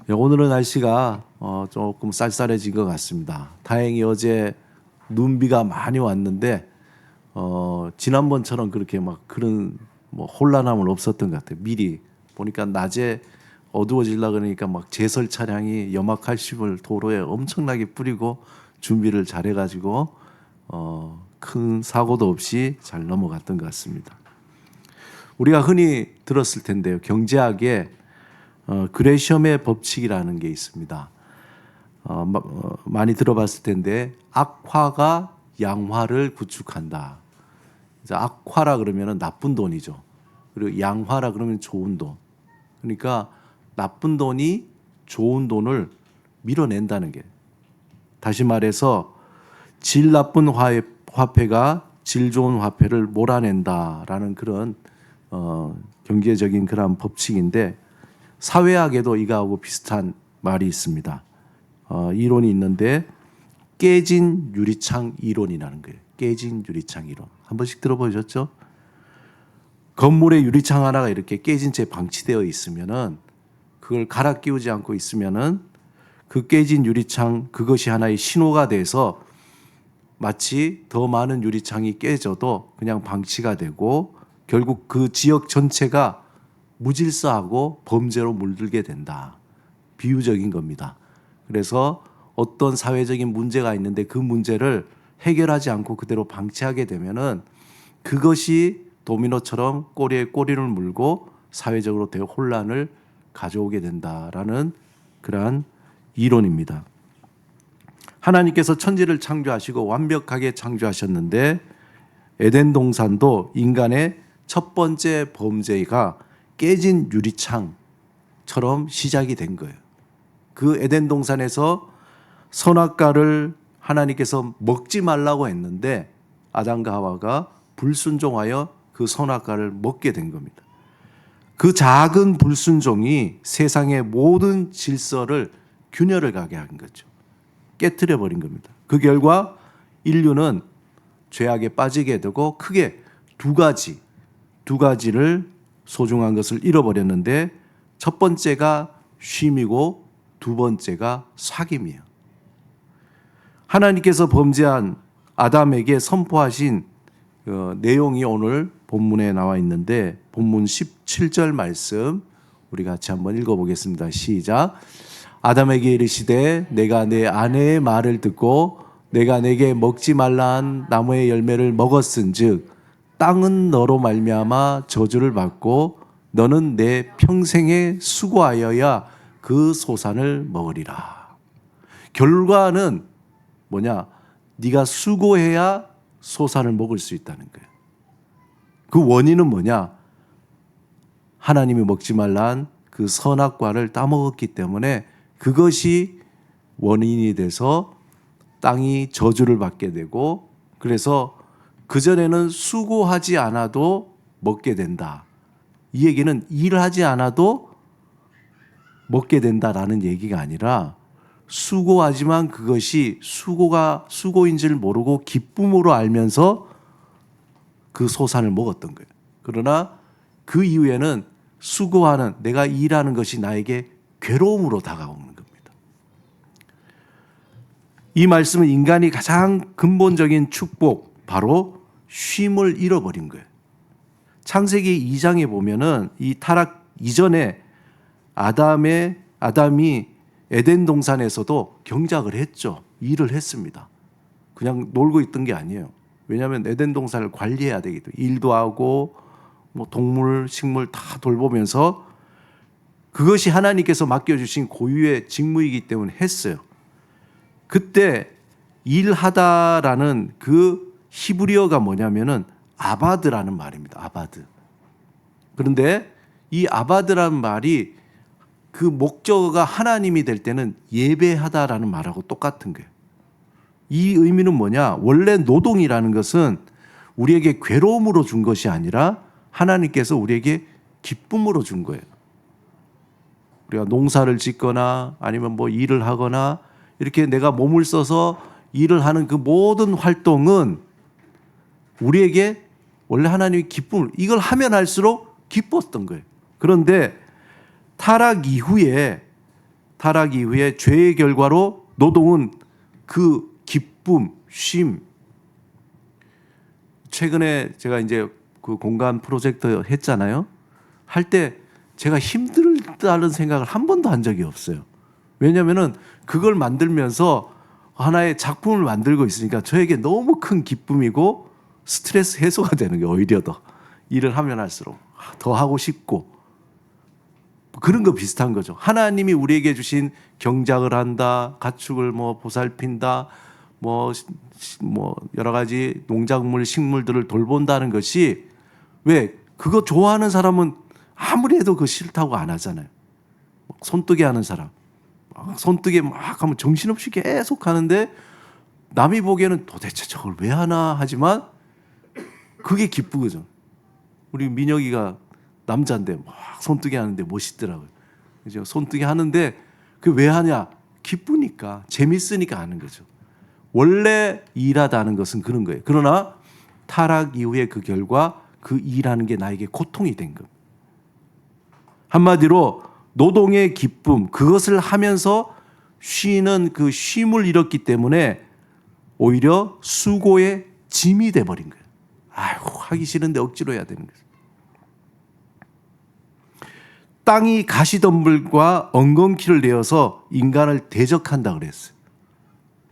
오늘은 날씨가 조금 쌀쌀해진 것 같습니다. 다행히 어제 눈비가 많이 왔는데 지난번처럼 그렇게 막 그런 뭐 혼란함은 없었던 것 같아요. 미리 보니까 낮에 어두워질라 그러니까 막 제설 차량이 염화칼슘을 도로에 엄청나게 뿌리고 준비를 잘해가지고 큰 사고도 없이 잘 넘어갔던 것 같습니다. 우리가 흔히 들었을 텐데요. 경제학에 그레셈의 법칙이라는 게 있습니다. 많이 들어봤을 텐데 악화가 양화를 구축한다. 이제 악화라 그러면은 나쁜 돈이죠. 그리고 양화라 그러면 좋은 돈. 그러니까 나쁜 돈이 좋은 돈을 밀어낸다는 게. 다시 말해서 질 나쁜 화폐가 질 좋은 화폐를 몰아낸다라는 그런 경제적인 그런 법칙인데 사회학에도 이거하고 비슷한 말이 있습니다. 이론이 있는데 깨진 유리창 이론이라는 거예요. 깨진 유리창 이론. 한 번씩 들어보셨죠? 건물의 유리창 하나가 이렇게 깨진 채 방치되어 있으면은 그걸 갈아 끼우지 않고 있으면은 그 깨진 유리창 그것이 하나의 신호가 돼서 마치 더 많은 유리창이 깨져도 그냥 방치가 되고 결국 그 지역 전체가 무질서하고 범죄로 물들게 된다. 비유적인 겁니다. 그래서 어떤 사회적인 문제가 있는데 그 문제를 해결하지 않고 그대로 방치하게 되면은 그것이 도미노처럼 꼬리에 꼬리를 물고 사회적으로 대혼란을 가져오게 된다라는 그러한 이론입니다. 하나님께서 천지를 창조하시고 완벽하게 창조하셨는데 에덴 동산도 인간의 첫 번째 범죄가 깨진 유리창처럼 시작이 된 거예요. 그 에덴 동산에서 선악과를 하나님께서 먹지 말라고 했는데 아담과 하와가 불순종하여 그 선악과를 먹게 된 겁니다. 그 작은 불순종이 세상의 모든 질서를 균열을 가게 한 거죠. 깨트려 버린 겁니다. 그 결과 인류는 죄악에 빠지게 되고 크게 두 가지를 소중한 것을 잃어버렸는데 첫 번째가 쉼이고 두 번째가 사귐이에요. 하나님께서 범죄한 아담에게 선포하신 내용이 오늘 본문에 나와 있는데 본문 17절 말씀 우리 같이 한번 읽어보겠습니다. 시작. 아담에게 이르시되 내가 내 아내의 말을 듣고 내가 내게 먹지 말라 한 나무의 열매를 먹었은즉 땅은 너로 말미암아 저주를 받고 너는 내 평생에 수고하여야 그 소산을 먹으리라. 결과는 뭐냐? 네가 수고해야 소산을 먹을 수 있다는 거예요. 그 원인은 뭐냐? 하나님이 먹지 말란 그 선악과를 따먹었기 때문에 그것이 원인이 돼서 땅이 저주를 받게 되고 그래서 그전에는 수고하지 않아도 먹게 된다. 이 얘기는 일하지 않아도 먹게 된다라는 얘기가 아니라 수고하지만 그것이 수고인 줄 모르고 기쁨으로 알면서 그 소산을 먹었던 거예요. 그러나 그 이후에는 수고하는 내가 일하는 것이 나에게 괴로움으로 다가오는 겁니다. 이 말씀은 인간이 가장 근본적인 축복 바로 쉼을 잃어버린 거예요. 창세기 2장에 보면은 이 타락 이전에 아담이 에덴 동산에서도 경작을 했죠. 일을 했습니다. 그냥 놀고 있던 게 아니에요. 왜냐하면 에덴 동산을 관리해야 되기 때문에 일도 하고 뭐 동물, 식물 다 돌보면서 그것이 하나님께서 맡겨주신 고유의 직무이기 때문에 했어요. 그때 일하다라는 그 히브리어가 뭐냐면은 아바드라는 말입니다. 아바드. 그런데 이 아바드라는 말이 그 목적어가 하나님이 될 때는 예배하다라는 말하고 똑같은 거예요. 이 의미는 뭐냐? 원래 노동이라는 것은 우리에게 괴로움으로 준 것이 아니라 하나님께서 우리에게 기쁨으로 준 거예요. 우리가 농사를 짓거나 아니면 뭐 일을 하거나 이렇게 내가 몸을 써서 일을 하는 그 모든 활동은 우리에게 원래 하나님의 기쁨을 이걸 하면 할수록 기뻤던 거예요. 그런데 타락 이후에 타락 이후에 죄의 결과로 노동은 그 기쁨, 쉼. 최근에 제가 이제 그 공간 프로젝트 했잖아요. 할 때 제가 힘들다는 생각을 한 번도 한 적이 없어요. 왜냐하면은 그걸 만들면서 하나의 작품을 만들고 있으니까 저에게 너무 큰 기쁨이고 스트레스 해소가 되는 게 오히려 더 일을 하면 할수록 더 하고 싶고 그런 거 비슷한 거죠. 하나님이 우리에게 주신 경작을 한다, 가축을 뭐 보살핀다, 뭐 여러 가지 농작물, 식물들을 돌본다는 것이 왜 그거 좋아하는 사람은 아무리 해도 그거 싫다고 안 하잖아요. 손뜨개 하는 사람. 손뜨개 막 하면 정신없이 계속 하는데 남이 보기에는 도대체 저걸 왜 하나 하지만 그게 기쁘거든. 우리 민혁이가 남자인데 막 손뜨개 하는데 멋있더라고요. 그죠? 손뜨개 하는데 그 왜 하냐? 기쁘니까, 재밌으니까 하는 거죠. 원래 일하다는 것은 그런 거예요. 그러나 타락 이후에 그 결과 그 일하는 게 나에게 고통이 된 것. 한마디로 노동의 기쁨, 그것을 하면서 쉬는 그 쉼을 잃었기 때문에 오히려 수고의 짐이 돼버린 거예요. 아이고, 하기 싫은데 억지로 해야 되는 거죠. 땅이 가시덤불과 엉겅퀴를 내어서 인간을 대적한다 그랬어요.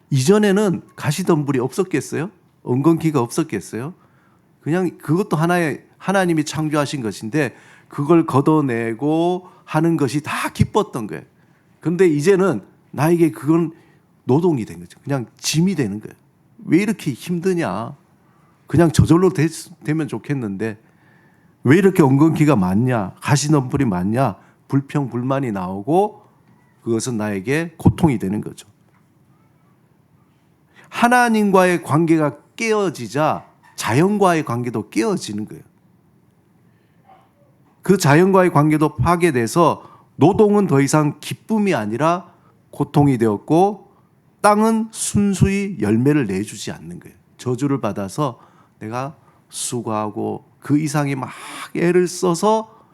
이전에는 가시덤불이 없었겠어요? 엉겅퀴가 없었겠어요? 그냥 그것도 하나의 하나님이 창조하신 것인데 그걸 걷어내고 하는 것이 다 기뻤던 거예요. 그런데 이제는 나에게 그건 노동이 된 거죠. 그냥 짐이 되는 거예요. 왜 이렇게 힘드냐? 그냥 저절로 되면 좋겠는데 왜 이렇게 엉겅퀴가 많냐? 가시덤불이 많냐? 불평, 불만이 나오고 그것은 나에게 고통이 되는 거죠. 하나님과의 관계가 깨어지자 자연과의 관계도 깨어지는 거예요. 그 자연과의 관계도 파괴돼서 노동은 더 이상 기쁨이 아니라 고통이 되었고 땅은 순수히 열매를 내주지 않는 거예요. 저주를 받아서 내가 수고하고 그 이상의 막 애를 써서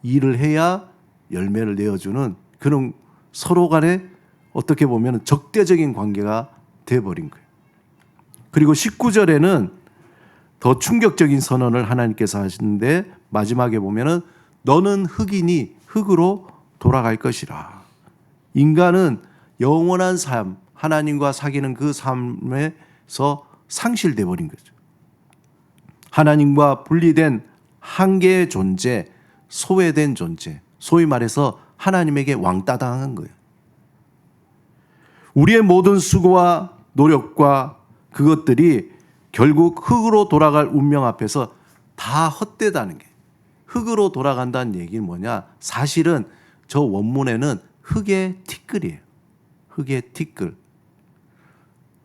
일을 해야 열매를 내어주는 그런 서로 간에 어떻게 보면 적대적인 관계가 되어버린 거예요. 그리고 19절에는 더 충격적인 선언을 하나님께서 하시는데 마지막에 보면은 너는 흙이니 흙으로 돌아갈 것이라. 인간은 영원한 삶, 하나님과 사귀는 그 삶에서 상실돼 버린 거죠. 하나님과 분리된 한계의 존재, 소외된 존재, 소위 말해서 하나님에게 왕따 당한 거예요. 우리의 모든 수고와 노력과 그것들이 결국 흙으로 돌아갈 운명 앞에서 다 헛되다는 게. 흙으로 돌아간다는 얘기는 뭐냐? 사실은 저 원문에는 흙의 티끌이에요. 흙의 티끌.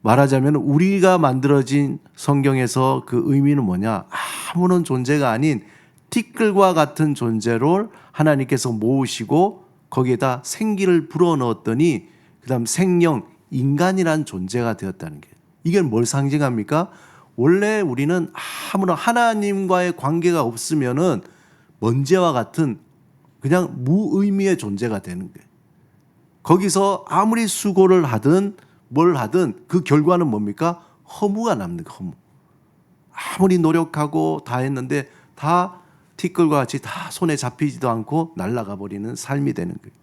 말하자면 우리가 만들어진 성경에서 그 의미는 뭐냐? 아무런 존재가 아닌 티끌과 같은 존재를 하나님께서 모으시고 거기에다 생기를 불어넣었더니 그다음 생명, 인간이란 존재가 되었다는 게. 이게 뭘 상징합니까? 원래 우리는 아무런 하나님과의 관계가 없으면은 먼지와 같은 그냥 무의미의 존재가 되는 거예요. 거기서 아무리 수고를 하든 뭘 하든 그 결과는 뭡니까? 허무가 남는 거예요. 허무. 아무리 노력하고 다 했는데 다 티끌과 같이 다 손에 잡히지도 않고 날아가 버리는 삶이 되는 거예요.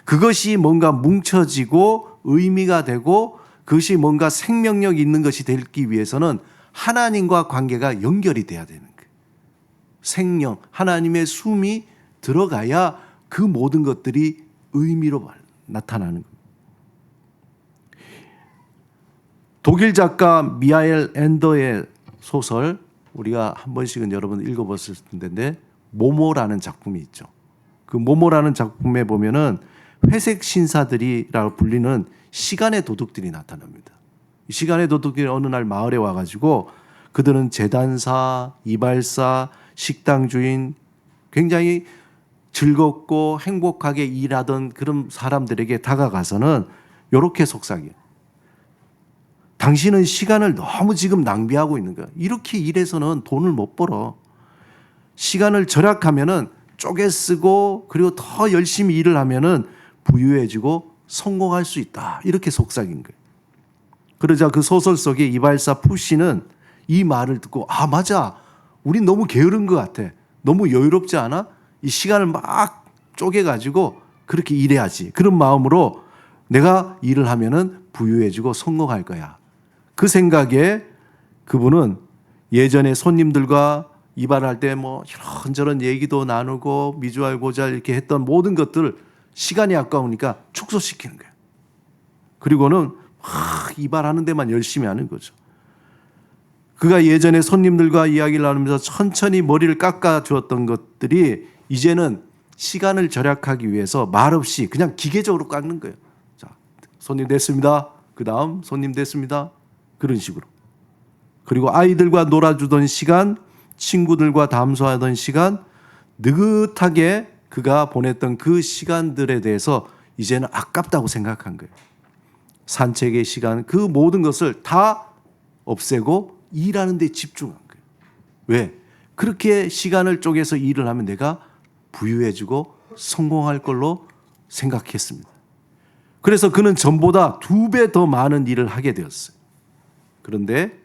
그것이 뭔가 뭉쳐지고 의미가 되고 그것이 뭔가 생명력 있는 것이 되기 위해서는 하나님과 관계가 연결이 돼야 되는 거예요. 생명, 하나님의 숨이 들어가야 그 모든 것들이 의미로 나타나는 거예요. 독일 작가 미하엘 엔더의 소설 우리가 한 번씩은 여러분 읽어봤을 텐데 모모라는 작품이 있죠. 그 모모라는 작품에 보면은 회색 신사들이라고 불리는 시간의 도둑들이 나타납니다. 시간의 도둑들이 어느 날 마을에 와가지고 그들은 재단사, 이발사, 식당 주인 굉장히 즐겁고 행복하게 일하던 그런 사람들에게 다가가서는 이렇게 속삭여요. 당신은 시간을 너무 지금 낭비하고 있는 거야. 이렇게 일해서는 돈을 못 벌어. 시간을 절약하면은 쪼개 쓰고 그리고 더 열심히 일을 하면은 부유해지고 성공할 수 있다. 이렇게 속삭인 거예요. 그러자 그 소설 속의 이발사 푸시는 이 말을 듣고 아 맞아. 우린 너무 게으른 것 같아. 너무 여유롭지 않아? 이 시간을 막 쪼개가지고 그렇게 일해야지. 그런 마음으로 내가 일을 하면은 부유해지고 성공할 거야. 그 생각에 그분은 예전에 손님들과 이발할 때 뭐 이런저런 얘기도 나누고 미주알 고잘 이렇게 했던 모든 것들 시간이 아까우니까 축소시키는 거예요. 그리고는 막 이발하는 데만 열심히 하는 거죠. 그가 예전에 손님들과 이야기를 나누면서 천천히 머리를 깎아 주었던 것들이 이제는 시간을 절약하기 위해서 말없이 그냥 기계적으로 깎는 거예요. 자, 손님 됐습니다. 그 다음 손님 됐습니다. 그런 식으로. 그리고 아이들과 놀아주던 시간, 친구들과 담소하던 시간, 느긋하게 그가 보냈던 그 시간들에 대해서 이제는 아깝다고 생각한 거예요. 산책의 시간, 그 모든 것을 다 없애고 일하는 데 집중한 거예요. 왜? 그렇게 시간을 쪼개서 일을 하면 내가 부유해지고 성공할 걸로 생각했습니다. 그래서 그는 전보다 2배 더 많은 일을 하게 되었어요. 그런데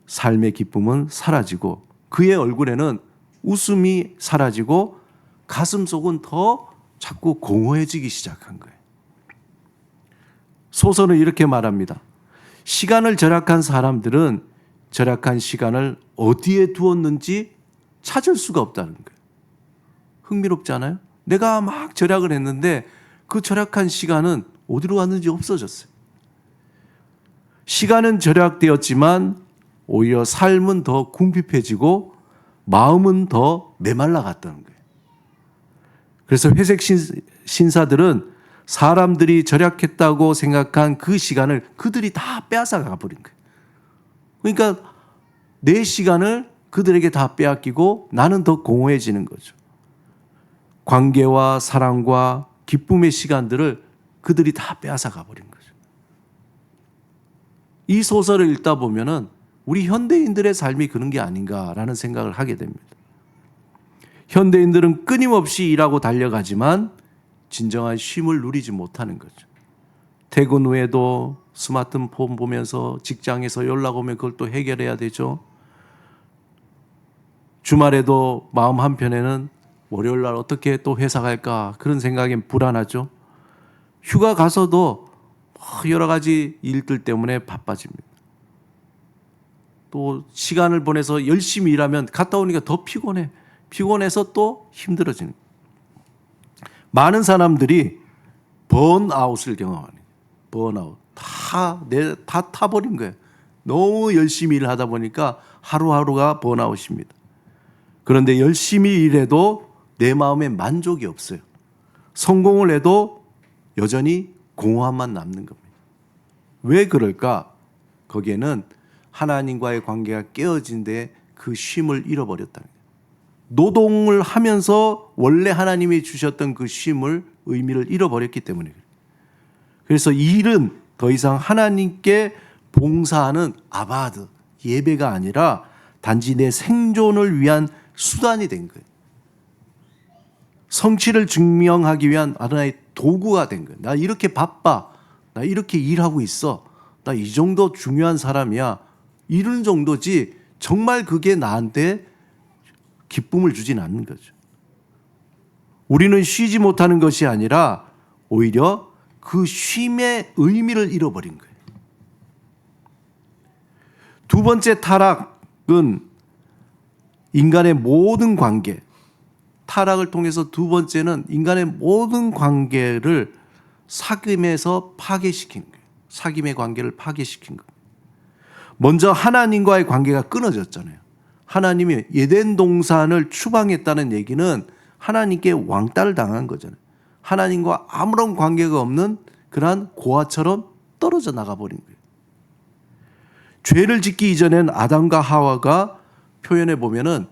삶의 기쁨은 사라지고 그의 얼굴에는 웃음이 사라지고 가슴속은 더 자꾸 공허해지기 시작한 거예요. 소설은 이렇게 말합니다. 시간을 절약한 사람들은 절약한 시간을 어디에 두었는지 찾을 수가 없다는 거예요. 흥미롭지 않아요? 내가 막 절약을 했는데 그 절약한 시간은 어디로 갔는지 없어졌어요. 시간은 절약되었지만 오히려 삶은 더 궁핍해지고 마음은 더 메말라 갔다는 거예요. 그래서 회색 신사들은 사람들이 절약했다고 생각한 그 시간을 그들이 다 빼앗아 가버린 거예요. 그러니까 내 시간을 그들에게 다 빼앗기고 나는 더 공허해지는 거죠. 관계와 사랑과 기쁨의 시간들을 그들이 다 빼앗아 가버린 거죠. 이 소설을 읽다 보면은 우리 현대인들의 삶이 그런 게 아닌가라는 생각을 하게 됩니다. 현대인들은 끊임없이 일하고 달려가지만 진정한 쉼을 누리지 못하는 거죠. 퇴근 후에도 스마트폰 보면서 직장에서 연락 오면 그걸 또 해결해야 되죠. 주말에도 마음 한편에는 월요일 날 어떻게 또 회사 갈까 그런 생각에 불안하죠. 휴가 가서도 여러 가지 일들 때문에 바빠집니다. 또 시간을 보내서 열심히 일하면 갔다 오니까 더 피곤해. 피곤해서 또 힘들어지는 거예요. 많은 사람들이 번아웃을 경험하는 거예요. 번아웃. 다 타버린 거예요. 너무 열심히 일하다 보니까 하루하루가 번아웃입니다. 그런데 열심히 일해도 내 마음에 만족이 없어요. 성공을 해도 여전히 공허함만 남는 겁니다. 왜 그럴까? 거기에는 하나님과의 관계가 깨어진 데 그 쉼을 잃어버렸다는 거예요. 노동을 하면서 원래 하나님이 주셨던 그 쉼을 의미를 잃어버렸기 때문에 그래요. 그래서 일은 더 이상 하나님께 봉사하는 아바드, 예배가 아니라 단지 내 생존을 위한 수단이 된 거예요. 성취를 증명하기 위한 하나의 도구가 된 거예요. 나 이렇게 바빠. 나 이렇게 일하고 있어. 나 이 정도 중요한 사람이야. 이런 정도지 정말 그게 나한테 기쁨을 주진 않는 거죠. 우리는 쉬지 못하는 것이 아니라 오히려 그 쉼의 의미를 잃어버린 거예요. 두 번째 타락은 인간의 모든 관계, 타락을 통해서 두 번째는 인간의 모든 관계를 사귐에서 파괴시킨 거예요. 사귐의 관계를 파괴시킨 거예요. 먼저 하나님과의 관계가 끊어졌잖아요. 하나님이 에덴 동산을 추방했다는 얘기는 하나님께 왕따를 당한 거잖아요. 하나님과 아무런 관계가 없는 그러한 고아처럼 떨어져 나가버린 거예요. 죄를 짓기 이전엔 아담과 하와가 표현해 보면은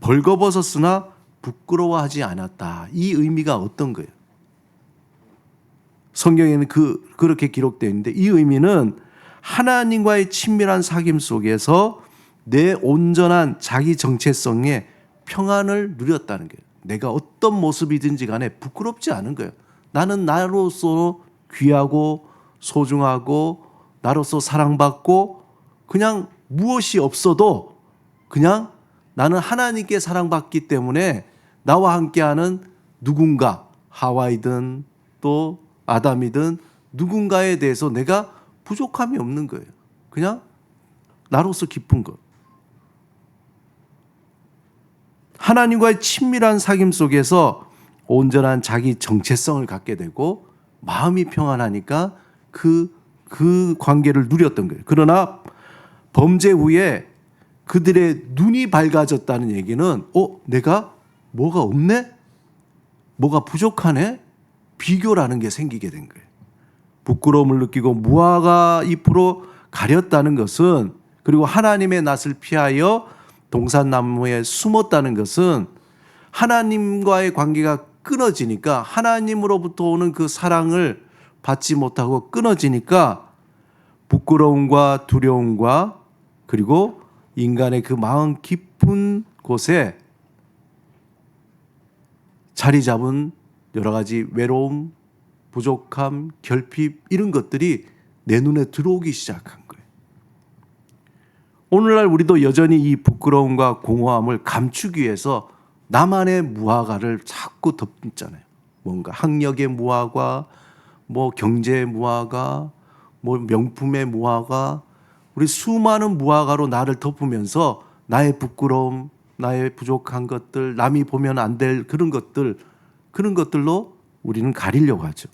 벌거벗었으나 부끄러워하지 않았다. 이 의미가 어떤 거예요? 성경에는 그렇게 기록되어 있는데 이 의미는 하나님과의 친밀한 사귐 속에서 내 온전한 자기 정체성의 평안을 누렸다는 거예요. 내가 어떤 모습이든지 간에 부끄럽지 않은 거예요. 나는 나로서 귀하고 소중하고 나로서 사랑받고 그냥 무엇이 없어도 그냥 나는 하나님께 사랑받기 때문에 나와 함께하는 누군가, 하와이든 또 아담이든 누군가에 대해서 내가 부족함이 없는 거예요. 그냥 나로서 기쁜 것. 하나님과의 친밀한 사귐 속에서 온전한 자기 정체성을 갖게 되고 마음이 평안하니까 그 관계를 누렸던 거예요. 그러나 범죄 후에 그들의 눈이 밝아졌다는 얘기는 내가 뭐가 없네? 뭐가 부족하네? 비교라는 게 생기게 된 거예요. 부끄러움을 느끼고 무화과 잎으로 가렸다는 것은, 그리고 하나님의 낯을 피하여 동산나무에 숨었다는 것은 하나님과의 관계가 끊어지니까, 하나님으로부터 오는 그 사랑을 받지 못하고 끊어지니까 부끄러움과 두려움과 그리고 인간의 그 마음 깊은 곳에 자리 잡은 여러 가지 외로움, 부족함, 결핍, 이런 것들이 내 눈에 들어오기 시작한 거예요. 오늘날 우리도 여전히 이 부끄러움과 공허함을 감추기 위해서 나만의 무화과를 자꾸 덮잖아요. 뭔가 학력의 무화과, 뭐 경제의 무화과, 뭐 명품의 무화과, 우리 수많은 무화과로 나를 덮으면서 나의 부끄러움, 나의 부족한 것들, 남이 보면 안 될 그런 것들로 우리는 가리려고 하죠.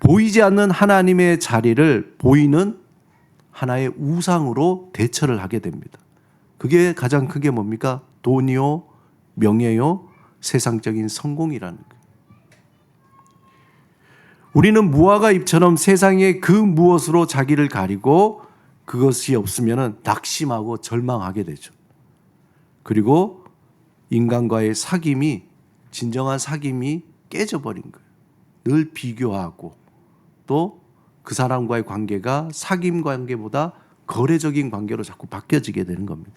보이지 않는 하나님의 자리를 보이는 하나의 우상으로 대처를 하게 됩니다. 그게 가장 크게 뭡니까? 돈이요, 명예요, 세상적인 성공이라는 거예요. 우리는 무화과 잎처럼 세상의 그 무엇으로 자기를 가리고 그것이 없으면 낙심하고 절망하게 되죠. 그리고 인간과의 사귐이, 진정한 사귐이 깨져버린 거예요. 늘 비교하고 또 그 사람과의 관계가 사귐 관계보다 거래적인 관계로 자꾸 바뀌어지게 되는 겁니다.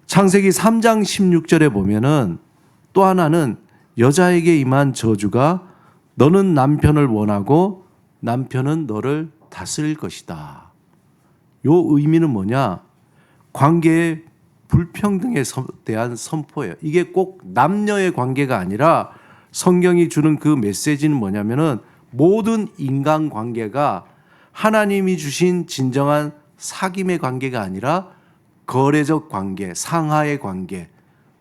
창세기 3장 16절에 보면은 또 하나는 여자에게 임한 저주가 너는 남편을 원하고 남편은 너를 다스릴 것이다. 요 의미는 뭐냐? 관계의 불평등에 대한 선포예요. 이게 꼭 남녀의 관계가 아니라 성경이 주는 그 메시지는 뭐냐면은 모든 인간 관계가 하나님이 주신 진정한 사귐의 관계가 아니라 거래적 관계, 상하의 관계,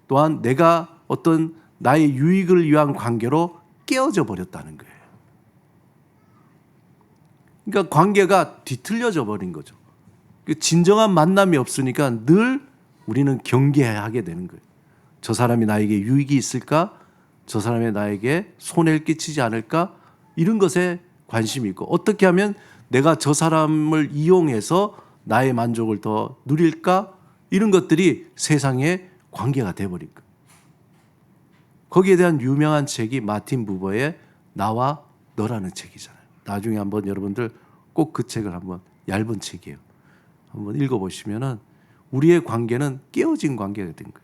또한 내가 어떤 나의 유익을 위한 관계로 깨어져 버렸다는 거예요. 그러니까 관계가 뒤틀려져 버린 거죠. 진정한 만남이 없으니까 늘 우리는 경계하게 되는 거예요. 저 사람이 나에게 유익이 있을까? 저 사람이 나에게 손해를 끼치지 않을까? 이런 것에 관심이 있고, 어떻게 하면 내가 저 사람을 이용해서 나의 만족을 더 누릴까? 이런 것들이 세상의 관계가 돼버린 거예요. 거기에 대한 유명한 책이 마틴 부버의 나와 너라는 책이잖아요. 나중에 한번 여러분들 꼭 그 책을 한번, 얇은 책이에요, 한번 읽어보시면은 우리의 관계는 깨어진 관계가 된 거예요.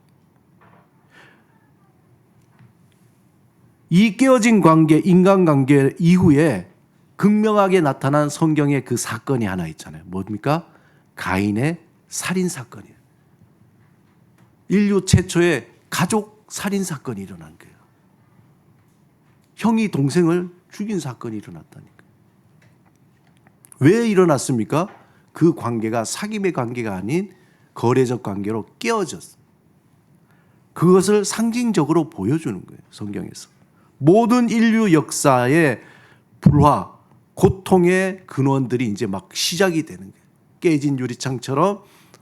이 깨어진 관계, 인간관계 이후에 극명하게 나타난 성경의 그 사건이 하나 있잖아요. 뭡니까? 가인의 살인사건이에요. 인류 최초의 가족 살인사건이 일어난 거예요. 형이 동생을 죽인 사건이 일어났다니까요. 왜 일어났습니까? 그 관계가 사귐의 관계가 아닌 거래적 관계로 깨어졌어요. 그것을 상징적으로 보여주는 거예요, 성경에서. 모든 인류 역사의 불화, 고통의 근원들이 이제 막 시작이 되는 거예요. 깨진 유리창처럼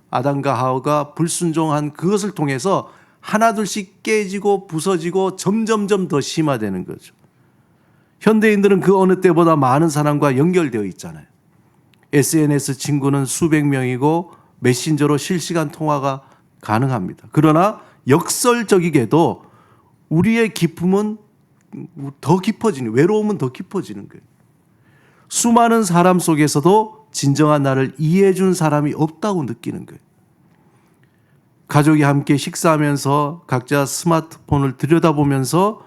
아담과 하와가 불순종한 그것을 통해서 하나둘씩 깨지고 부서지고 점점점 더 심화되는 거죠. 현대인들은 그 어느 때보다 많은 사람과 연결되어 있잖아요. SNS 친구는 수백 명이고 메신저로 실시간 통화가 가능합니다. 그러나 역설적이게도 우리의 기쁨은 더 깊어지는, 외로움은 더 깊어지는 거예요. 수많은 사람 속에서도 진정한 나를 이해해 준 사람이 없다고 느끼는 거예요. 가족이 함께 식사하면서 각자 스마트폰을 들여다보면서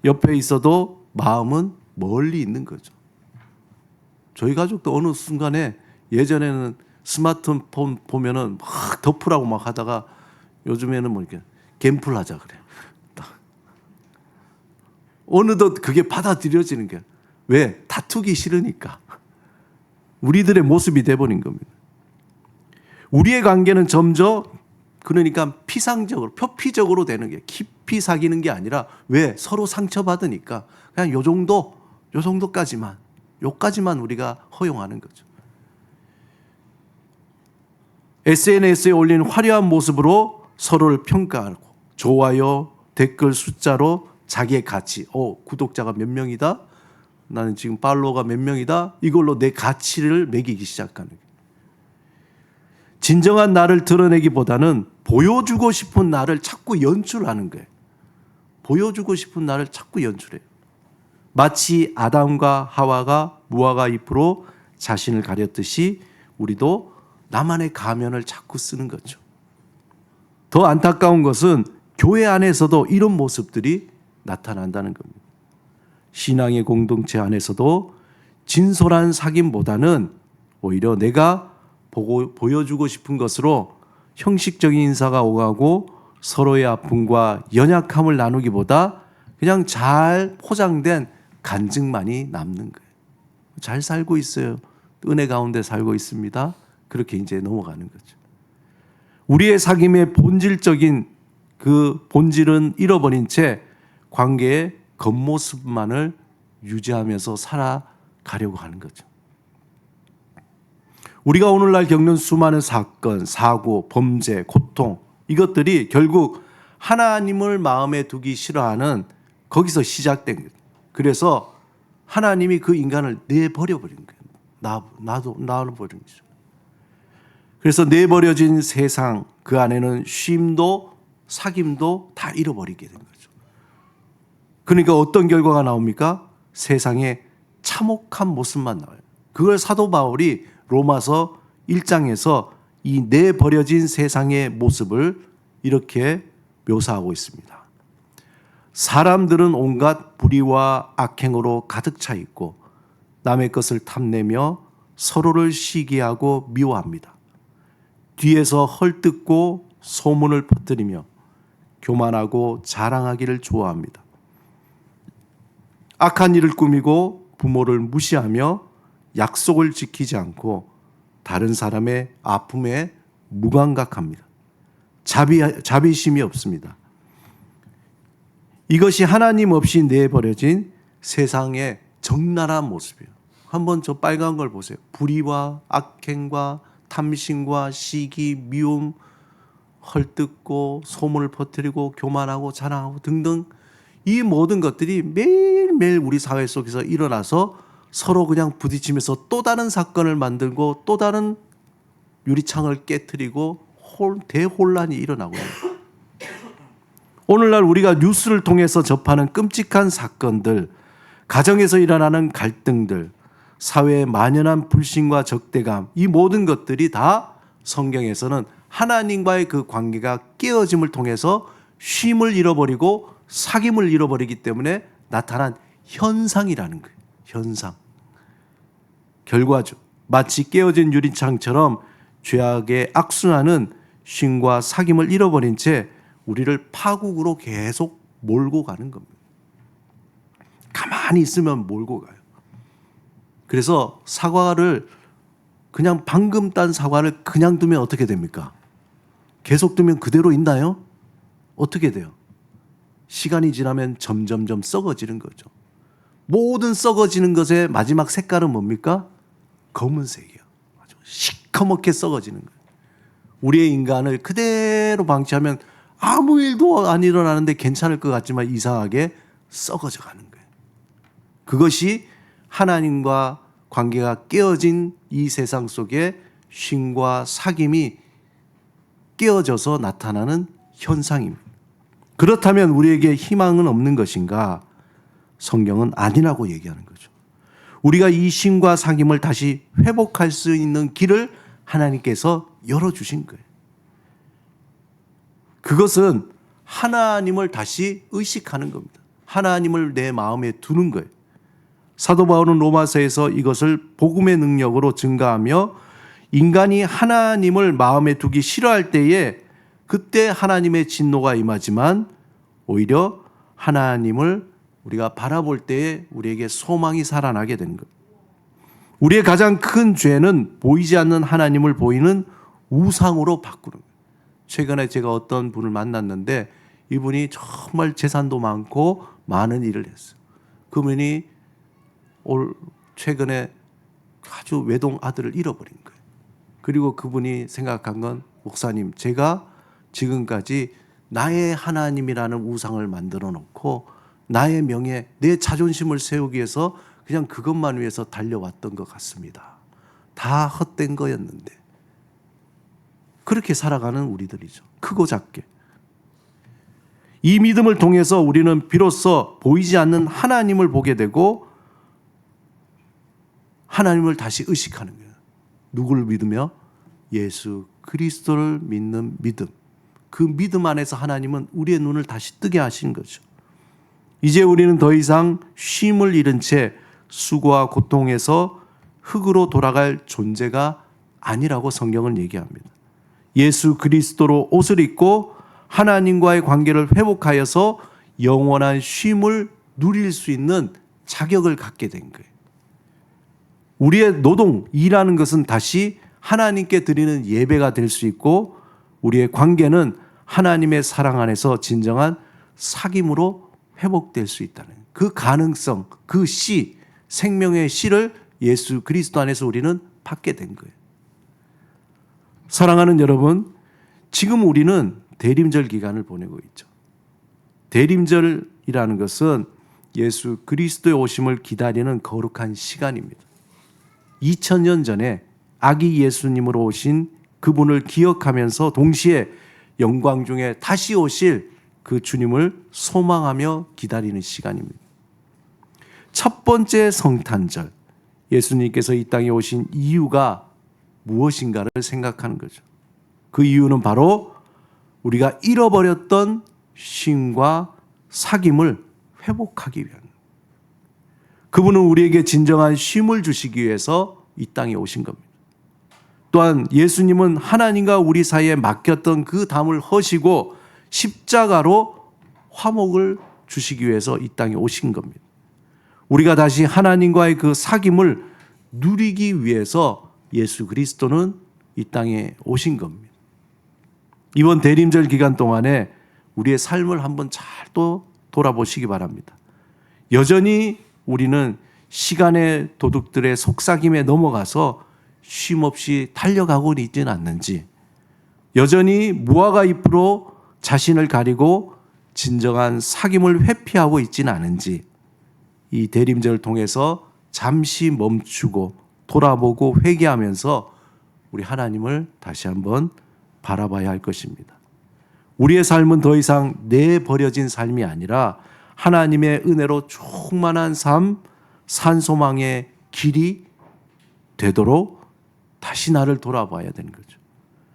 옆에 있어도 마음은 멀리 있는 거죠. 저희 가족도 어느 순간에 예전에는 스마트폰 보면은 막 덮으라고 막 하다가 요즘에는 뭐 이렇게 갬플 하자 그래. 어느덧 그게 받아들여지는 게 왜? 다투기 싫으니까. 우리들의 모습이 돼버린 겁니다. 우리의 관계는 점점 그러니까 피상적으로 표피적으로 되는 게 깊이 사귀는 게 아니라 왜? 서로 상처받으니까 그냥 요 정도까지만 요까지만 우리가 허용하는 거죠. SNS에 올린 화려한 모습으로 서로를 평가하고 좋아요, 댓글 숫자로 자기의 가치, 구독자가 몇 명이다, 나는 지금 팔로워가 몇 명이다, 이걸로 내 가치를 매기기 시작하는 거예요. 진정한 나를 드러내기보다는 보여주고 싶은 나를 자꾸 연출하는 거예요. 보여주고 싶은 나를 자꾸 연출해요. 마치 아담과 하와가 무화과 잎으로 자신을 가렸듯이 우리도 나만의 가면을 자꾸 쓰는 거죠. 더 안타까운 것은 교회 안에서도 이런 모습들이 나타난다는 겁니다. 신앙의 공동체 안에서도 진솔한 사귐보다는 오히려 내가 보여주고 싶은 것으로 형식적인 인사가 오가고 서로의 아픔과 연약함을 나누기보다 그냥 잘 포장된 간증만이 남는 거예요. 잘 살고 있어요. 은혜 가운데 살고 있습니다. 그렇게 이제 넘어가는 거죠. 우리의 사귐의 본질적인 그 본질은 잃어버린 채 관계의 겉모습만을 유지하면서 살아가려고 하는 거죠. 우리가 오늘날 겪는 수많은 사건, 사고, 범죄, 고통 이것들이 결국 하나님을 마음에 두기 싫어하는 거기서 시작된 거예요. 그래서 하나님이 그 인간을 내버려버린 거예요. 놔버린 거죠. 그래서 내버려진 세상 그 안에는 쉼도 사귐도 다 잃어버리게 된 거죠. 그러니까 어떤 결과가 나옵니까? 세상에 참혹한 모습만 나와요. 그걸 사도 바울이 로마서 1장에서 이 내버려진 세상의 모습을 이렇게 묘사하고 있습니다. 사람들은 온갖 불의와 악행으로 가득 차 있고 남의 것을 탐내며 서로를 시기하고 미워합니다. 뒤에서 헐뜯고 소문을 퍼뜨리며 교만하고 자랑하기를 좋아합니다. 악한 일을 꾸미고 부모를 무시하며 약속을 지키지 않고 다른 사람의 아픔에 무감각합니다. 자비심이 없습니다. 이것이 하나님 없이 내버려진 세상의 적나라한 모습이에요. 한번 저 빨간 걸 보세요. 불의와 악행과 탐심과 시기, 미움, 헐뜯고 소문을 퍼뜨리고 교만하고 자랑하고 등등 이 모든 것들이 매일매일 우리 사회 속에서 일어나서 서로 그냥 부딪히면서 또 다른 사건을 만들고 또 다른 유리창을 깨트리고 대혼란이 일어나고 있어요. 오늘날 우리가 뉴스를 통해서 접하는 끔찍한 사건들, 가정에서 일어나는 갈등들, 사회에 만연한 불신과 적대감, 이 모든 것들이 다 성경에서는 하나님과의 그 관계가 깨어짐을 통해서 쉼을 잃어버리고 사귐을 잃어버리기 때문에 나타난 현상이라는 거예요. 현상. 결과죠. 마치 깨어진 유리창처럼 죄악의 악순환은 쉼과 사귐을 잃어버린 채 우리를 파국으로 계속 몰고 가는 겁니다. 가만히 있으면 몰고 가요. 그래서 사과를 그냥 방금 딴 사과를 그냥 두면 어떻게 됩니까? 계속 두면 그대로 있나요? 어떻게 돼요? 시간이 지나면 점점점 썩어지는 거죠. 모든 썩어지는 것의 마지막 색깔은 뭡니까? 검은색이에요. 아주 시커멓게 썩어지는 거예요. 우리의 인간을 그대로 방치하면 아무 일도 안 일어나는데 괜찮을 것 같지만 이상하게 썩어져 가는 거예요. 그것이 하나님과 관계가 깨어진 이 세상 속에 쉼과 사귐이 깨어져서 나타나는 현상입니다. 그렇다면 우리에게 희망은 없는 것인가? 성경은 아니라고 얘기하는 거죠. 우리가 이 쉼과 사귐을 다시 회복할 수 있는 길을 하나님께서 열어주신 거예요. 그것은 하나님을 다시 의식하는 겁니다. 하나님을 내 마음에 두는 거예요. 사도 바울은 로마서에서 이것을 복음의 능력으로 증가하며 인간이 하나님을 마음에 두기 싫어할 때에 그때 하나님의 진노가 임하지만 오히려 하나님을 우리가 바라볼 때에 우리에게 소망이 살아나게 되는 거예요. 우리의 가장 큰 죄는 보이지 않는 하나님을 보이는 우상으로 바꾸는 거예요. 최근에 제가 어떤 분을 만났는데 이분이 정말 재산도 많고 많은 일을 했어요. 그분이 최근에 아주 외동 아들을 잃어버린 거예요. 그리고 그분이 생각한 건 목사님, 제가 지금까지 나의 하나님이라는 우상을 만들어 놓고 나의 명예, 내 자존심을 세우기 위해서 그냥 그것만 위해서 달려왔던 것 같습니다. 다 헛된 거였는데. 그렇게 살아가는 우리들이죠. 크고 작게. 이 믿음을 통해서 우리는 비로소 보이지 않는 하나님을 보게 되고 하나님을 다시 의식하는 거예요. 누구를 믿으며? 예수 그리스도를 믿는 믿음. 그 믿음 안에서 하나님은 우리의 눈을 다시 뜨게 하신 거죠. 이제 우리는 더 이상 쉼을 잃은 채 수고와 고통에서 흙으로 돌아갈 존재가 아니라고 성경은 얘기합니다. 예수 그리스도로 옷을 입고 하나님과의 관계를 회복하여서 영원한 쉼을 누릴 수 있는 자격을 갖게 된 거예요. 우리의 노동, 일하는 것은 다시 하나님께 드리는 예배가 될 수 있고 우리의 관계는 하나님의 사랑 안에서 진정한 사귐으로 회복될 수 있다는 그 가능성, 그 씨, 생명의 씨를 예수 그리스도 안에서 우리는 받게 된 거예요. 사랑하는 여러분, 지금 우리는 대림절 기간을 보내고 있죠. 대림절이라는 것은 예수 그리스도의 오심을 기다리는 거룩한 시간입니다. 2000년 전에 아기 예수님으로 오신 그분을 기억하면서 동시에 영광 중에 다시 오실 그 주님을 소망하며 기다리는 시간입니다. 첫 번째 성탄절, 예수님께서 이 땅에 오신 이유가 무엇인가를 생각하는 거죠. 그 이유는 바로 우리가 잃어버렸던 쉼과 사귐을 회복하기 위한, 그분은 우리에게 진정한 쉼을 주시기 위해서 이 땅에 오신 겁니다. 또한 예수님은 하나님과 우리 사이에 맡겼던 그 담을 허시고 십자가로 화목을 주시기 위해서 이 땅에 오신 겁니다. 우리가 다시 하나님과의 그 사귐을 누리기 위해서 예수 그리스도는 이 땅에 오신 겁니다. 이번 대림절 기간 동안에 우리의 삶을 한번 잘 또 돌아보시기 바랍니다. 여전히 우리는 시간의 도둑들의 속삭임에 넘어가서 쉼없이 달려가고 있지는 않는지, 여전히 무화과 잎으로 자신을 가리고 진정한 사귐을 회피하고 있지는 않은지, 이 대림절을 통해서 잠시 멈추고 돌아보고 회개하면서 우리 하나님을 다시 한번 바라봐야 할 것입니다. 우리의 삶은 더 이상 내버려진 삶이 아니라 하나님의 은혜로 충만한 삶, 산소망의 길이 되도록 다시 나를 돌아봐야 되는 거죠.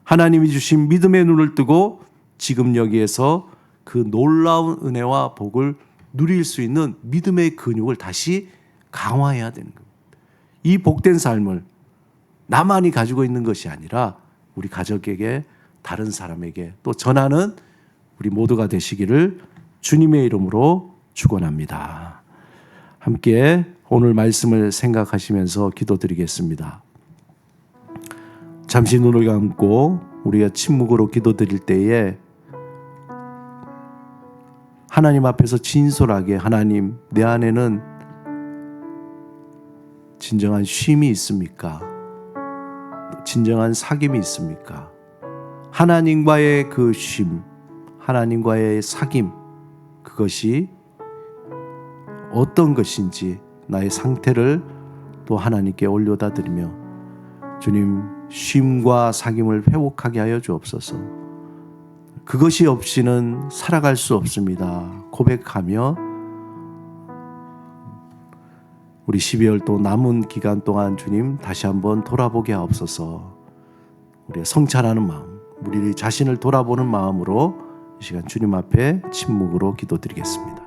하나님이 주신 믿음의 눈을 뜨고 지금 여기에서 그 놀라운 은혜와 복을 누릴 수 있는 믿음의 근육을 다시 강화해야 되는 겁니다. 이 복된 삶을 나만이 가지고 있는 것이 아니라 우리 가족에게, 다른 사람에게 또 전하는 우리 모두가 되시기를 주님의 이름으로 축원합니다. 함께 오늘 말씀을 생각하시면서 기도드리겠습니다. 잠시 눈을 감고 우리가 침묵으로 기도드릴 때에 하나님 앞에서 진솔하게, 하나님, 내 안에는 진정한 쉼이 있습니까? 진정한 사귐이 있습니까? 하나님과의 그 쉼, 하나님과의 사귐, 그것이 어떤 것인지 나의 상태를 또 하나님께 올려다 드리며, 주님, 쉼과 사귐을 회복하게 하여 주옵소서. 그것이 없이는 살아갈 수 없습니다. 고백하며 우리 12월 또 남은 기간 동안 주님 다시 한번 돌아보게 하옵소서. 우리의 성찰하는 마음, 우리 자신을 돌아보는 마음으로 이 시간 주님 앞에 침묵으로 기도드리겠습니다.